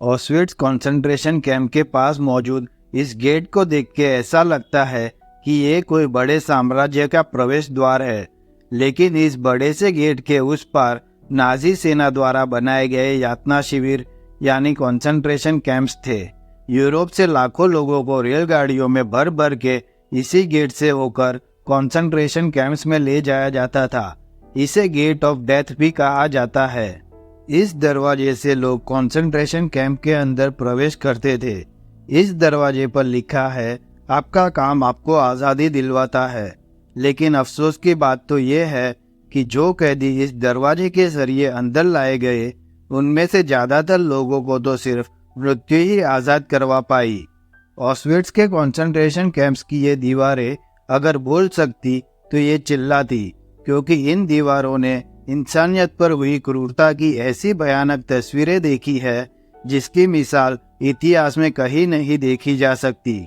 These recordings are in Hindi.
ऑस्विट्स कंसंट्रेशन कैंप के पास मौजूद इस गेट को देख के ऐसा लगता है कि ये कोई बड़े साम्राज्य का प्रवेश द्वार है, लेकिन इस बड़े से गेट के उस पार नाजी सेना द्वारा बनाए गए यातना शिविर यानी कंसंट्रेशन कैंप्स थे। यूरोप से लाखों लोगों को रेलगाड़ियों में भर भर के इसी गेट से होकर कंसंट्रेशन कैंप्स में ले जाया जाता था। इसे गेट ऑफ डेथ भी कहा जाता है। इस दरवाजे से लोग कंसंट्रेशन कैंप के अंदर प्रवेश करते थे। इस दरवाजे पर लिखा है, आपका काम आपको आज़ादी दिलवाता है। लेकिन अफसोस की बात तो ये है कि जो कैदी इस दरवाजे के जरिए अंदर लाए गए, उनमें से ज़्यादातर लोगों को तो सिर्फ मृत्यु ही आज़ाद करवा पाई। ऑस्विट्स के कंसंट्रेशन कैंप्स की ये दीवारें अगर बोल सकती तो ये चिल्लाती, क्योंकि इन दीवारों ने इंसानियत पर हुई क्रूरता की ऐसी भयानक तस्वीरें देखी है जिसकी मिसाल इतिहास में कहीं नहीं देखी जा सकती।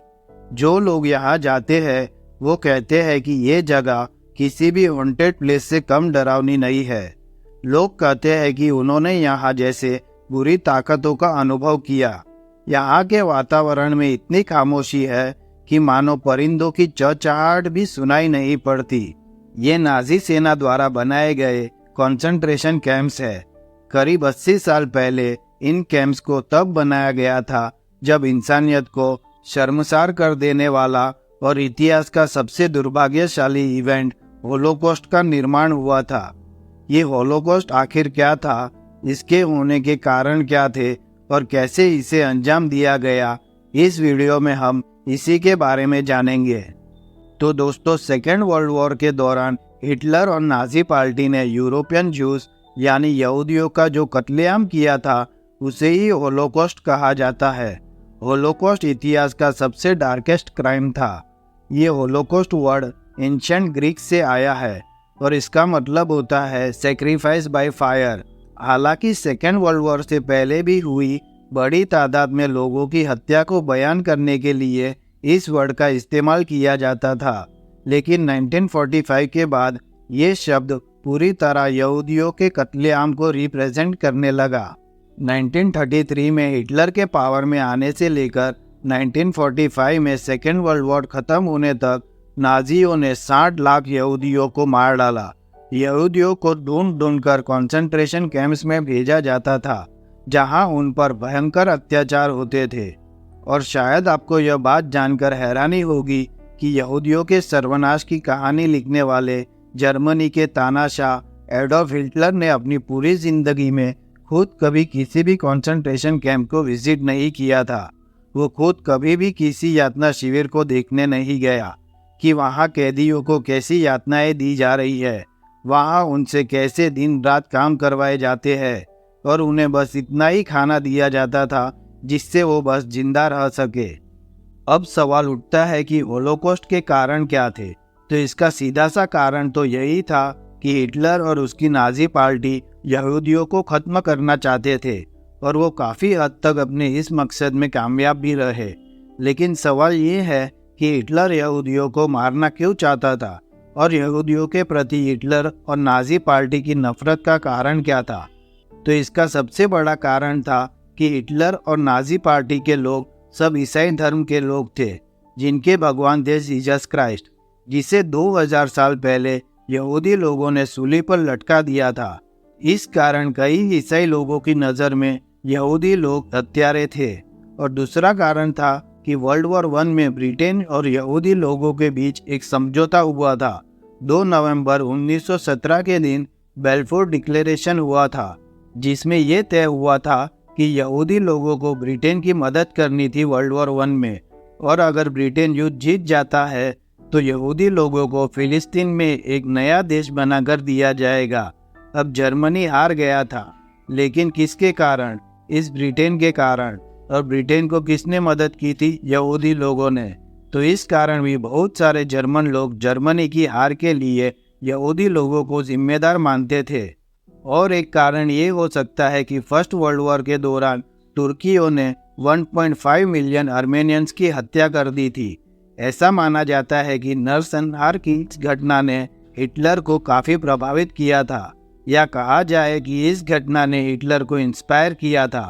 जो लोग यहाँ जाते हैं वो कहते हैं कि ये जगह किसी भी हॉन्टेड प्लेस से कम डरावनी नहीं है। लोग कहते हैं कि उन्होंने यहाँ जैसे बुरी ताकतों का अनुभव किया। यहाँ के वातावरण में इतनी खामोशी है कि मानो परिंदों की चहचहाहट भी सुनाई नहीं पड़ती। ये नाजी सेना द्वारा बनाए गए कंसंट्रेशन कैंप्स है। करीब 80 साल पहले इन कैंप्स को तब बनाया गया था जब इंसानियत को शर्मसार कर देने वाला और इतिहास का सबसे दुर्भाग्यशाली इवेंट होलोकॉस्ट का निर्माण हुआ था। ये होलोकॉस्ट आखिर क्या था, इसके होने के कारण क्या थे और कैसे इसे अंजाम दिया गया, इस वीडियो में हम इसी के बारे में जानेंगे। तो दोस्तों, सेकेंड वर्ल्ड वॉर के दौरान हिटलर और नाजी पार्टी ने यूरोपियन जूस यानी यहूदियों का जो कत्लेआम किया था उसे ही होलोकॉस्ट कहा जाता है। होलोकॉस्ट इतिहास का सबसे डार्केस्ट क्राइम था। ये होलोकॉस्ट वर्ड एंशिएंट ग्रीक से आया है और इसका मतलब होता है सेक्रीफाइस बाय फायर। हालांकि सेकेंड वर्ल्ड वॉर से पहले भी हुई बड़ी तादाद में लोगों की हत्या को बयान करने के लिए इस वर्ड का इस्तेमाल किया जाता था, लेकिन 1945 के बाद ये शब्द पूरी तरह यहूदियों के कत्लेआम को रिप्रेजेंट करने लगा। 1933 में हिटलर के पावर में आने से लेकर 1945 में सेकेंड वर्ल्ड वॉर खत्म होने तक नाजियों ने 60 लाख यहूदियों को मार डाला। यहूदियों को ढूंढ ढूंढ कर कॉन्सेंट्रेशन कैंप्स में भेजा जाता था, जहां उन पर भयंकर अत्याचार होते थे। और शायद आपको यह बात जानकर हैरानी होगी कि यहूदियों के सर्वनाश की कहानी लिखने वाले जर्मनी के तानाशाह एडोल्फ हिटलर ने अपनी पूरी जिंदगी में खुद कभी किसी भी कंसंट्रेशन कैंप को विजिट नहीं किया था। वो खुद कभी भी किसी यातना शिविर को देखने नहीं गया कि वहाँ कैदियों को कैसी यातनाएं दी जा रही है, वहाँ उनसे कैसे दिन रात काम करवाए जाते हैं और उन्हें बस इतना ही खाना दिया जाता था जिससे वो बस जिंदा रह सके। अब सवाल उठता है कि होलोकॉस्ट के कारण क्या थे। तो इसका सीधा सा कारण तो यही था कि हिटलर और उसकी नाजी पार्टी यहूदियों को खत्म करना चाहते थे और वो काफ़ी हद तक अपने इस मकसद में कामयाब भी रहे। लेकिन सवाल ये है कि हिटलर यहूदियों को मारना क्यों चाहता था और यहूदियों के प्रति हिटलर और नाजी पार्टी की नफरत का कारण क्या था। तो इसका सबसे बड़ा कारण था कि हिटलर और नाजी पार्टी के लोग सब ईसाई धर्म के लोग थे, जिनके भगवान थे जीसस क्राइस्ट, जिसे 2000 साल पहले यहूदी लोगों ने सूली पर लटका दिया था। इस कारण कई ईसाई लोगों की नज़र में यहूदी लोग हत्यारे थे। और दूसरा कारण था कि वर्ल्ड वॉर 1 में ब्रिटेन और यहूदी लोगों के बीच एक समझौता हुआ था। 2 नवंबर 1917 के दिन बेल्फोर डिक्लेरेशन हुआ था, जिसमें यह तय हुआ था कि यहूदी लोगों को ब्रिटेन की मदद करनी थी वर्ल्ड वॉर 1 में, और अगर ब्रिटेन युद्ध जीत जाता है तो यहूदी लोगों को फिलिस्तीन में एक नया देश बनाकर दिया जाएगा। अब जर्मनी हार गया था, लेकिन किसके कारण? इस ब्रिटेन के कारण। और ब्रिटेन को किसने मदद की थी? यहूदी लोगों ने। तो इस कारण भी बहुत सारे जर्मन लोग जर्मनी की हार के लिए यहूदी लोगों को जिम्मेदार मानते थे। और एक कारण ये हो सकता है कि फर्स्ट वर्ल्ड वॉर के दौरान तुर्कियों ने 1.5 मिलियन आर्मेनियंस की हत्या कर दी थी। ऐसा माना जाता है कि नरसंहार की इस घटना ने हिटलर को काफ़ी प्रभावित किया था, या कहा जाए कि इस घटना ने हिटलर को इंस्पायर किया था।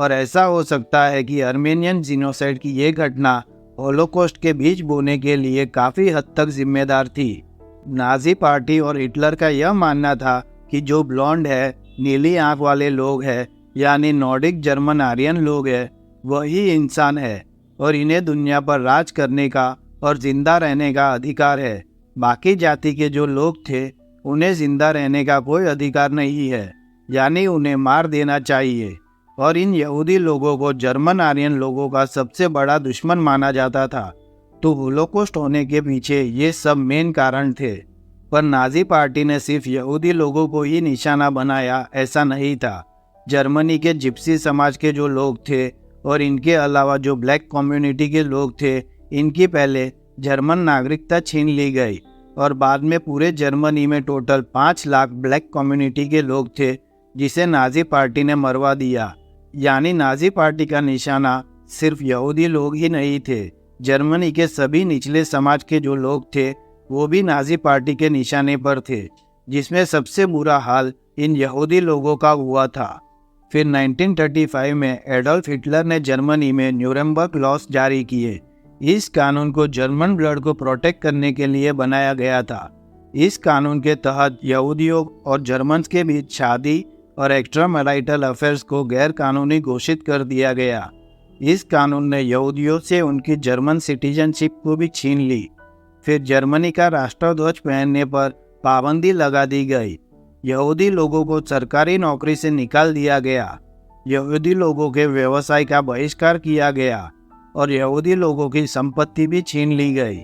और ऐसा हो सकता है कि आर्मेनियन जीनोसाइड की ये घटना होलोकॉस्ट के बीच बोने के लिए काफ़ी हद तक जिम्मेदार थी। नाजी पार्टी और हिटलर का यह मानना था कि जो ब्लॉन्ड है, नीली आंख वाले लोग हैं, यानी नॉर्डिक जर्मन आर्यन लोग हैं, वही इंसान है और इन्हें दुनिया पर राज करने का और जिंदा रहने का अधिकार है। बाकी जाति के जो लोग थे उन्हें जिंदा रहने का कोई अधिकार नहीं है, यानी उन्हें मार देना चाहिए। और इन यहूदी लोगों को जर्मन आर्यन लोगों का सबसे बड़ा दुश्मन माना जाता था। तो होलोकॉस्ट होने के पीछे ये सब मेन कारण थे। पर नाजी पार्टी ने सिर्फ यहूदी लोगों को ही निशाना बनाया, ऐसा नहीं था। जर्मनी के जिप्सी समाज के जो लोग थे और इनके अलावा जो ब्लैक कम्युनिटी के लोग थे, इनकी पहले जर्मन नागरिकता छीन ली गई और बाद में पूरे जर्मनी में टोटल 5 लाख ब्लैक कम्युनिटी के लोग थे जिसे नाजी पार्टी ने मरवा दिया। यानी नाजी पार्टी का निशाना सिर्फ यहूदी लोग ही नहीं थे, जर्मनी के सभी निचले समाज के जो लोग थे वो भी नाजी पार्टी के निशाने पर थे, जिसमें सबसे बुरा हाल इन यहूदी लोगों का हुआ था। फिर 1935 में एडोल्फ हिटलर ने जर्मनी में न्यूरेमबर्ग लॉस जारी किए। इस कानून को जर्मन ब्लड को प्रोटेक्ट करने के लिए बनाया गया था। इस कानून के तहत यहूदियों और जर्मन्स के बीच शादी और एक्स्ट्रा मैरिटल अफेयर्स को गैर कानूनी घोषित कर दिया गया। इस कानून ने यहूदियों से उनकी जर्मन सिटीजनशिप को भी छीन ली। फिर जर्मनी का राष्ट्रध्वज पहनने पर पाबंदी लगा दी गई। यहूदी लोगों को सरकारी नौकरी से निकाल दिया गया। यहूदी लोगों के व्यवसाय का बहिष्कार किया गया और यहूदी लोगों की संपत्ति भी छीन ली गई।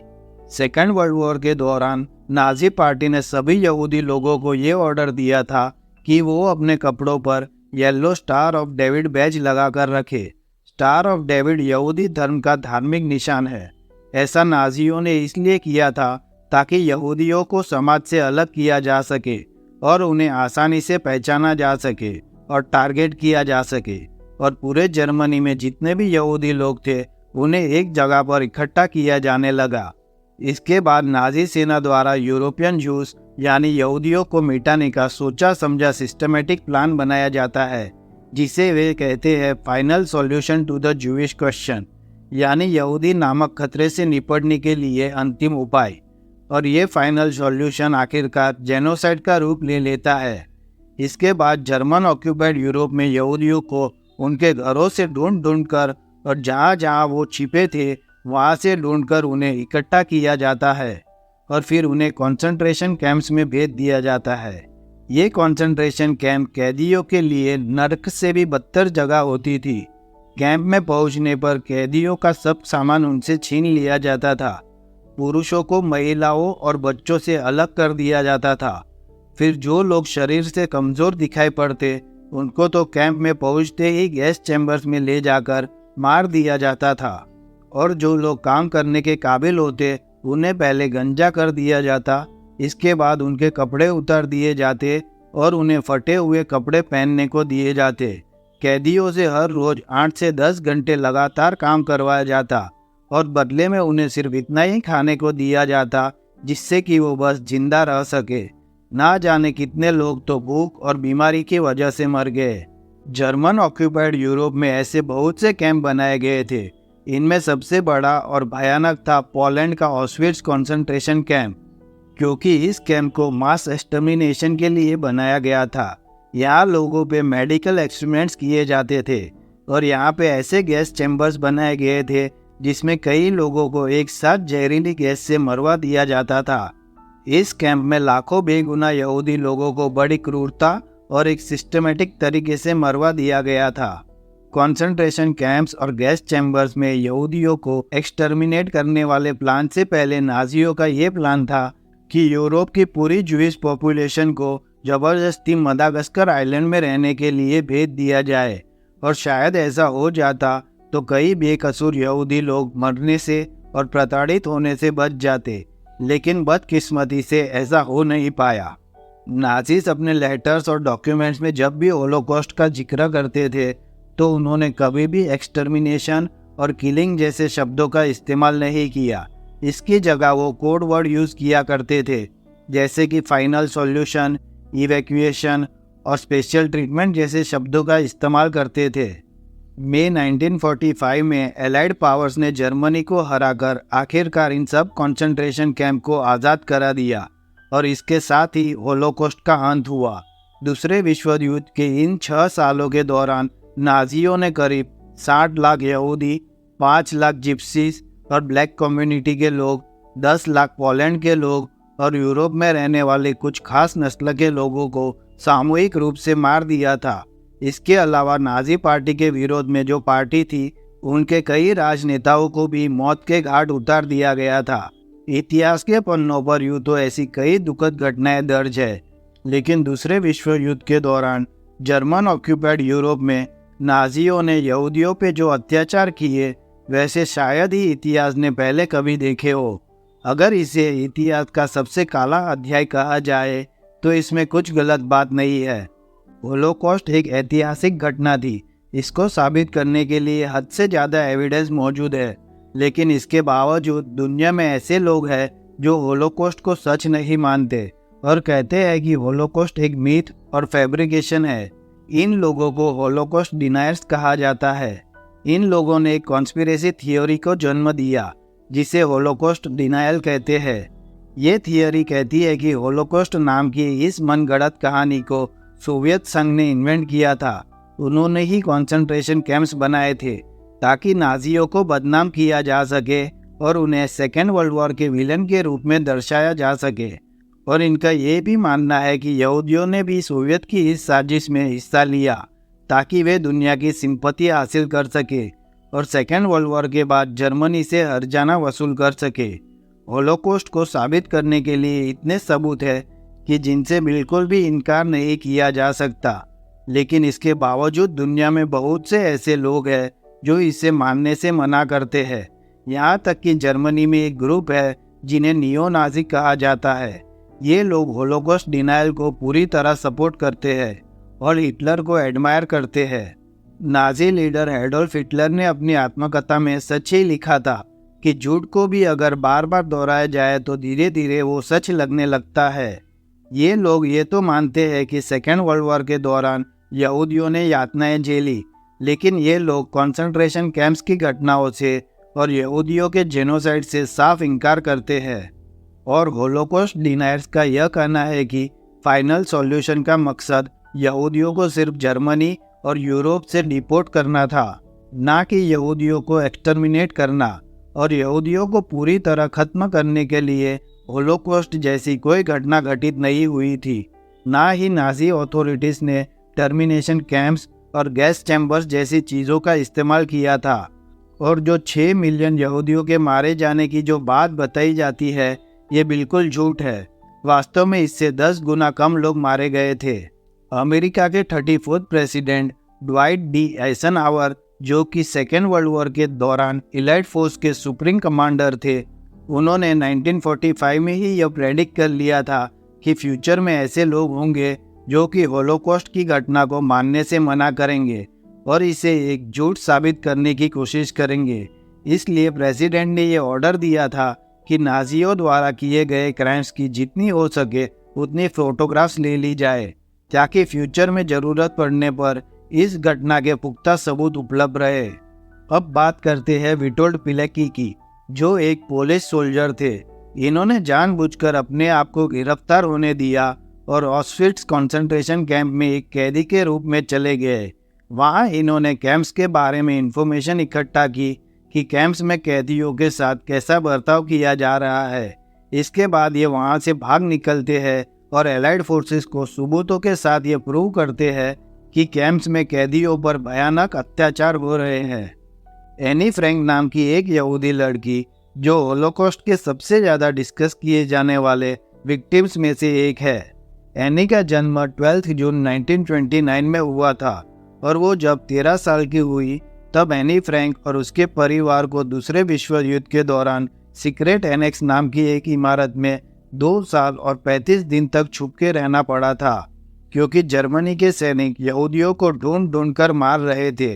सेकेंड वर्ल्ड वॉर के दौरान नाजी पार्टी ने सभी यहूदी लोगों को ये ऑर्डर दिया था कि वो अपने कपड़ों पर yellow star of David badge लगाकर रखे। स्टार ऑफ डेविड यहूदी धर्म का धार्मिक निशान है। ऐसा नाजियों ने इसलिए किया था ताकि यहूदियों को समाज से अलग किया जा सके और उन्हें आसानी से पहचाना जा सके और टारगेट किया जा सके। और पूरे जर्मनी में जितने भी यहूदी लोग थे उन्हें एक जगह पर इकट्ठा किया जाने लगा। इसके बाद नाजी सेना द्वारा यूरोपियन जूस यानी यहूदियों को मिटाने का सोचा समझा सिस्टमेटिक प्लान बनाया जाता है, जिसे वे कहते हैं final solution to the Jewish question, यानी यहूदी नामक खतरे से निपटने के लिए अंतिम उपाय। और ये फाइनल सॉल्यूशन आखिरकार जेनोसाइड का रूप ले लेता है। इसके बाद जर्मन ऑक्यूपाइड यूरोप में यहूदियों को उनके घरों से ढूंढ कर और जहाँ जहाँ वो छिपे थे वहाँ से ढूंढकर उन्हें इकट्ठा किया जाता है और फिर उन्हें कॉन्सेंट्रेशन कैंप्स में भेज दिया जाता है। ये कॉन्सेंट्रेशन कैंप कैदियों के लिए नरक से भी बदतर जगह होती थी। कैंप में पहुंचने पर कैदियों का सब सामान उनसे छीन लिया जाता था। पुरुषों को महिलाओं और बच्चों से अलग कर दिया जाता था। फिर जो लोग शरीर से कमज़ोर दिखाई पड़ते उनको तो कैंप में पहुंचते ही गैस चैम्बर्स में ले जाकर मार दिया जाता था। और जो लोग काम करने के काबिल होते उन्हें पहले गंजा कर दिया जाता। इसके बाद उनके कपड़े उतार दिए जाते और उन्हें फटे हुए कपड़े पहनने को दिए जाते। कैदियों से हर रोज 8 से 10 घंटे लगातार काम करवाया जाता और बदले में उन्हें सिर्फ इतना ही खाने को दिया जाता जिससे कि वो बस जिंदा रह सके। ना जाने कितने लोग तो भूख और बीमारी की वजह से मर गए। जर्मन ऑक्यूपाइड यूरोप में ऐसे बहुत से कैंप बनाए गए थे। इनमें सबसे बड़ा और भयानक था पोलैंड का ऑस्विट्ज कॉन्सेंट्रेशन कैंप, क्योंकि इस कैंप को मास एक्सटर्मिनेशन के लिए बनाया गया था। यहाँ लोगों पे मेडिकल एक्सपेरिमेंट्स किए जाते थे और यहाँ पे ऐसे गैस चैम्बर्स बनाए गए थे जिसमें कई लोगों को एक साथ जहरीली गैस से मरवा दिया जाता था। इस कैंप में लाखों बेगुनाह यहूदी लोगों को बड़ी क्रूरता और एक सिस्टमेटिक तरीके से मरवा दिया गया था। कॉन्सेंट्रेशन कैंप्स और गैस चैम्बर्स में यहूदियों को एक्सटर्मिनेट करने वाले प्लान से पहले नाजियों का ये प्लान था कि यूरोप की पूरी जूइश पॉपुलेशन को जबरदस्ती मदागास्कर आइलैंड में रहने के लिए भेज दिया जाए। और शायद ऐसा हो जाता तो कई बेकसूर यहूदी लोग मरने से और प्रताड़ित होने से बच जाते, लेकिन बदकिस्मती से ऐसा हो नहीं पाया। नाजीज अपने लेटर्स और डॉक्यूमेंट्स में जब भी होलोकॉस्ट का जिक्र करते थे तो उन्होंने कभी भी एक्सटर्मिनेशन और किलिंग जैसे शब्दों का इस्तेमाल नहीं किया। इसकी जगह वो कोड वर्ड यूज़ किया करते थे, जैसे कि फाइनल सॉल्यूशन, इवैक्यूएशन और स्पेशल ट्रीटमेंट जैसे शब्दों का इस्तेमाल करते थे। मई 1945 में एलाइड पावर्स ने जर्मनी को हराकर आखिरकार इन सब कंसंट्रेशन कैंप को आज़ाद करा दिया और इसके साथ ही होलोकॉस्ट का अंत हुआ। दूसरे विश्व युद्ध के इन 6 सालों के दौरान नाजियों ने करीब 60 लाख यहूदी, 5 लाख जिप्सीज और ब्लैक कम्युनिटी के लोग, 10 लाख पोलैंड के लोग और यूरोप में रहने वाले कुछ खास नस्ल के लोगों को सामूहिक रूप से मार दिया था। इसके अलावा नाजी पार्टी के विरोध में जो पार्टी थी, उनके कई राजनेताओं को भी मौत के घाट उतार दिया गया था। इतिहास के पन्नों पर यूं तो ऐसी कई दुखद घटनाएं दर्ज है, लेकिन दूसरे विश्व युद्ध के दौरान जर्मन ऑक्यूपाइड यूरोप में नाजियों ने यहूदियों पे जो अत्याचार किए, वैसे शायद ही इतिहास ने पहले कभी देखे हो। अगर इसे इतिहास का सबसे काला अध्याय कहा जाए तो इसमें कुछ गलत बात नहीं है। होलोकॉस्ट एक ऐतिहासिक घटना थी। इसको साबित करने के लिए हद से ज़्यादा एविडेंस मौजूद है, लेकिन इसके बावजूद दुनिया में ऐसे लोग हैं जो होलोकॉस्ट को सच नहीं मानते और कहते हैं कि होलोकॉस्ट एक मिथ और फैब्रिकेशन है। इन लोगों को होलोकॉस्ट डिनायर्स कहा जाता है। इन लोगों ने एक कॉन्स्पिरेसी थियोरी को जन्म दिया जिसे होलोकॉस्ट डिनायल कहते हैं। ये थियोरी कहती है कि होलोकॉस्ट नाम की इस मनगढ़ंत कहानी को सोवियत संघ ने इन्वेंट किया था। उन्होंने ही कॉन्सेंट्रेशन कैंप्स बनाए थे ताकि नाजियों को बदनाम किया जा सके और उन्हें सेकेंड वर्ल्ड वॉर के विलन के रूप में दर्शाया जा सके। और इनका ये भी मानना है कि यहूदियों ने भी सोवियत की इस साजिश में हिस्सा लिया ताकि वे दुनिया की सिंपैथी हासिल कर सके और सेकेंड वर्ल्ड वॉर के बाद जर्मनी से हर्जाना वसूल कर सके। होलोकॉस्ट को साबित करने के लिए इतने सबूत है कि जिनसे बिल्कुल भी इनकार नहीं किया जा सकता, लेकिन इसके बावजूद दुनिया में बहुत से ऐसे लोग हैं जो इसे मानने से मना करते हैं। यहाँ तक कि जर्मनी में एक ग्रुप है जिन्हें नियो नाजी कहा जाता है। ये लोग होलोकॉस्ट डिनायल को पूरी तरह सपोर्ट करते हैं और हिटलर को एडमायर करते हैं। नाजी लीडर एडोल्फ हिटलर ने अपनी आत्मकथा में सच ही लिखा था कि झूठ को भी अगर बार बार दोहराया जाए तो धीरे धीरे वो सच लगने लगता है। ये लोग ये तो मानते हैं कि सेकेंड वर्ल्ड वॉर के दौरान यहूदियों ने यातनाएं झेली, लेकिन ये लोग कॉन्सेंट्रेशन कैंप्स की घटनाओं से और यहूदियों के जेनोसाइड से साफ इनकार करते हैं। और होलोकॉस्ट डिनायर्स का यह कहना है कि फाइनल सॉल्यूशन का मकसद यहूदियों को सिर्फ जर्मनी और यूरोप से डिपोर्ट करना था, ना कि यहूदियों को एक्सटर्मिनेट करना। और यहूदियों को पूरी तरह खत्म करने के लिए होलोकॉस्ट जैसी कोई घटना घटित नहीं हुई थी। ना ही नाजी अथॉरिटीज़ ने टर्मिनेशन कैंप्स और गैस चैम्बर्स जैसी चीज़ों का इस्तेमाल किया था। और जो 6 मिलियन यहूदियों के मारे जाने की जो बात बताई जाती है, ये बिल्कुल झूठ है। वास्तव में इससे 10 गुना कम लोग मारे गए थे। अमेरिका के 34th president Dwight D Eisenhower, जो कि सेकेंड वर्ल्ड वॉर के दौरान एलाइड फोर्स के सुप्रीम कमांडर थे, उन्होंने 1945 में ही यह प्रेडिक्ट कर लिया था कि फ्यूचर में ऐसे लोग होंगे जो कि होलोकॉस्ट की घटना को मानने से मना करेंगे और इसे एक झूठ साबित करने की कोशिश करेंगे। इसलिए प्रेसिडेंट ने यह ऑर्डर दिया था कि नाजियों द्वारा किए गए क्राइम्स की जितनी हो सके उतनी फोटोग्राफ्स ले ली जाए ताकि फ्यूचर में ज़रूरत पड़ने पर इस घटना के पुख्ता सबूत उपलब्ध रहे। अब बात करते हैं विटोल्ड पिलेकी की, जो एक पोलिश सोल्जर थे। इन्होंने जानबूझकर अपने आप को गिरफ्तार होने दिया और ऑस्विट्स कंसंट्रेशन कैंप में एक कैदी के रूप में चले गए। वहाँ इन्होंने कैंप्स के बारे में इंफॉर्मेशन इकट्ठा की कि कैंप्स में कैदियों के साथ कैसा बर्ताव किया जा रहा है। इसके बाद ये वहाँ से भाग निकलते हैं और एलाइड फोर्सेस को सबूतों के साथ ये प्रूव करते हैं कि कैंप्स में कैदियों पर भयानक अत्याचार हो रहे हैं। एनी फ्रैंक नाम की एक यहूदी लड़की, जो होलोकॉस्ट के सबसे ज़्यादा डिस्कस किए जाने वाले विक्टिम्स में से एक है। एनी का जन्म 12 जून 1929 में हुआ था और वो जब 13 साल की हुई तब एनी फ्रैंक और उसके परिवार को दूसरे विश्व युद्ध के दौरान सीक्रेट एनेक्स नाम की एक इमारत में 2 साल और 35 दिन तक छुप के रहना पड़ा था, क्योंकि जर्मनी के सैनिक यहूदियों को ढूंढ ढूंढ कर मार रहे थे।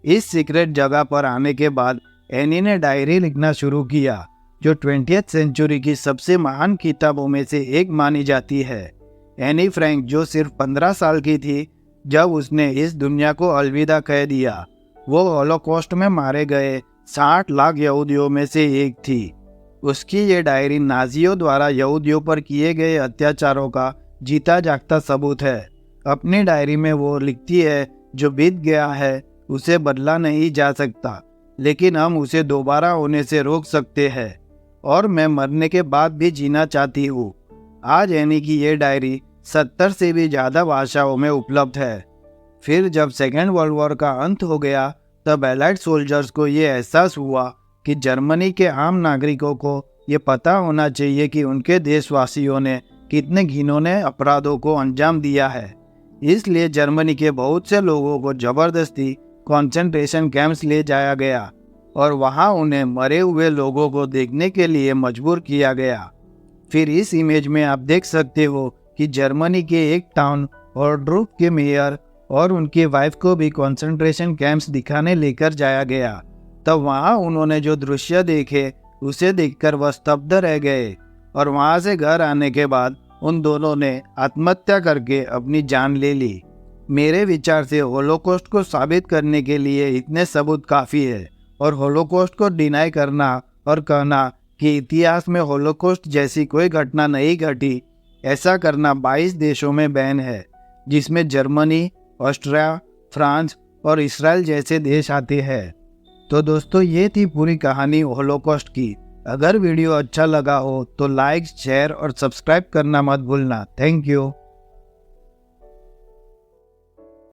इस सीक्रेट जगह पर आने के बाद एनी ने डायरी लिखना शुरू किया, जो 20th सेंचुरी की सबसे महान किताबों में से एक मानी जाती है। एनी फ्रैंक, जो सिर्फ 15 साल की थी जब उसने इस दुनिया को अलविदा कह दिया, वो होलोकॉस्ट में मारे गए 60 लाख यहूदियों में से एक थी। उसकी ये डायरी नाजियों द्वारा यहूदियों पर किए गए अत्याचारों का जीता जागता सबूत है। अपनी डायरी में वो लिखती है, जो बीत गया है उसे बदला नहीं जा सकता, लेकिन हम उसे दोबारा होने से रोक सकते हैं, और मैं मरने के बाद भी जीना चाहती हूँ। आज एनी की ये डायरी 70 से भी ज़्यादा भाषाओं में उपलब्ध है। फिर जब सेकेंड वर्ल्ड वॉर का अंत हो गया, तब एलाइड सोल्जर्स को ये एहसास हुआ कि जर्मनी के आम नागरिकों को ये पता होना चाहिए कि उनके देशवासियों ने कितने घिनौने अपराधों को अंजाम दिया है। इसलिए जर्मनी के बहुत से लोगों को जबरदस्ती कंसंट्रेशन कैंप्स ले जाया गया और वहां उन्हें मरे हुए लोगों को देखने के लिए मजबूर किया गया। फिर इस इमेज में आप देख सकते हो कि जर्मनी के एक टाउन ऑर्डरूफ के मेयर और उनकी वाइफ को भी कंसंट्रेशन कैंप्स दिखाने लेकर जाया गया। तब वहां उन्होंने जो दृश्य देखे उसे देखकर वह स्तब्ध रह गए, और वहां से घर आने के बाद उन दोनों ने आत्महत्या करके अपनी जान ले ली। मेरे विचार से होलोकॉस्ट को साबित करने के लिए इतने सबूत काफ़ी है, और होलोकॉस्ट को डिनाई करना और कहना कि इतिहास में होलोकॉस्ट जैसी कोई घटना नहीं घटी, ऐसा करना 22 देशों में बैन है, जिसमें जर्मनी, ऑस्ट्रिया, फ्रांस और इसराइल जैसे देश आते हैं। तो दोस्तों, ये थी पूरी कहानी होलोकॉस्ट की। अगर वीडियो अच्छा लगा हो तो लाइक, शेयर और सब्सक्राइब करना मत भूलना। Thank you.